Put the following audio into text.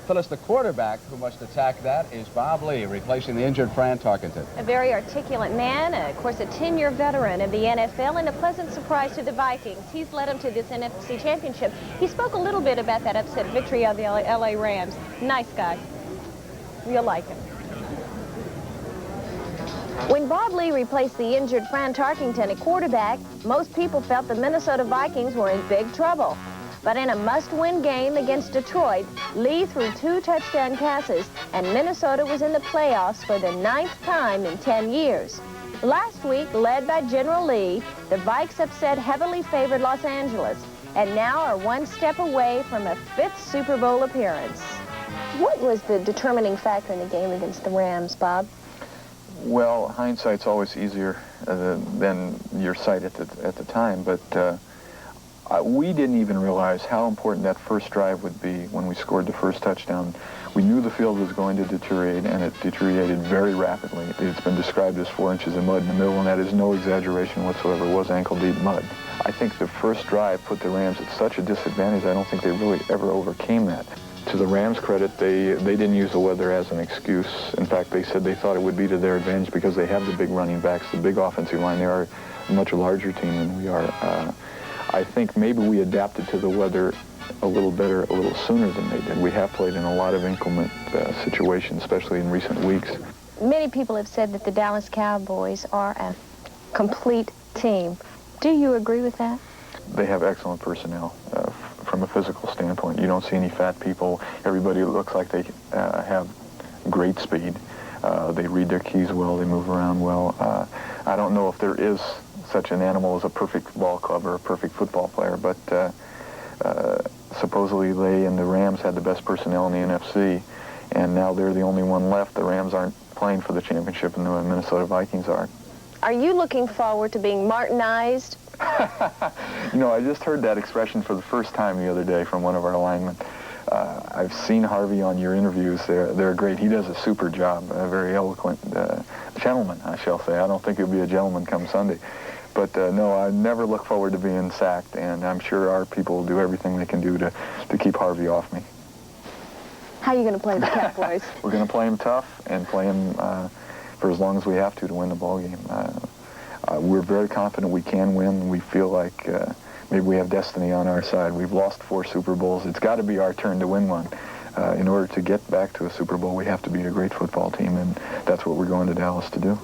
Phyllis, the quarterback who must attack that is Bob Lee, replacing the injured Fran Tarkenton. A very articulate man, of course, a 10-year veteran of the NFL, and a pleasant surprise to the Vikings. He's led them to this NFC Championship. He spoke a little bit about that upset victory of the LA Rams. Nice guy. You'll like him. When Bob Lee replaced the injured Fran Tarkenton at quarterback, most people felt the Minnesota Vikings were in big trouble. But in a must-win game against Detroit, Lee threw 2 touchdown passes, and Minnesota was in the playoffs for the 9th time in 10 years. Last week, led by General Lee, the Vikes upset heavily favored Los Angeles, and now are 1 step away from a 5th Super Bowl appearance. What was the determining factor in the game against the Rams, Bob? Well, hindsight's always easier than your sight at the time, but we didn't even realize how important that first drive would be when we scored the first touchdown. We knew the field was going to deteriorate, and it deteriorated very rapidly. It's been described as 4 inches of mud in the middle, and that is no exaggeration whatsoever. It was ankle-deep mud. I think the first drive put the Rams at such a disadvantage, I don't think they really ever overcame that. To the Rams' credit, they didn't use the weather as an excuse. In fact, they said they thought it would be to their advantage because they have the big running backs, the big offensive line. They are a much larger team than we are. I think maybe we adapted to the weather a little better, a little sooner than they did. We have played in a lot of inclement situations, especially in recent weeks. Many people have said that the Dallas Cowboys are a complete team. Do you agree with that? They have excellent personnel from a physical standpoint. You don't see any fat people. Everybody looks like they have great speed. They read their keys well. They move around well. I don't know if there is such an animal as a perfect ball club or a perfect football player, but supposedly they and the Rams had the best personnel in the NFC, and now they're the only one left. The Rams aren't playing for the championship, and the Minnesota Vikings are. Are you looking forward to being Martinized? You know, I just heard that expression for the first time the other day from one of our linemen. I've seen Harvey on your interviews. They're great. He does a super job, a very eloquent gentleman, I shall say. I don't think he'll be a gentleman come Sunday. But no, I never look forward to being sacked, and I'm sure our people will do everything they can do to keep Harvey off me. How are you going to play the Cowboys? We're going to play him tough and play him for as long as we have to win the ball game. We're very confident we can win. We feel like maybe we have destiny on our side. We've lost 4 Super Bowls. It's got to be our turn to win one. In order to get back to a Super Bowl, we have to be a great football team, and that's what we're going to Dallas to do.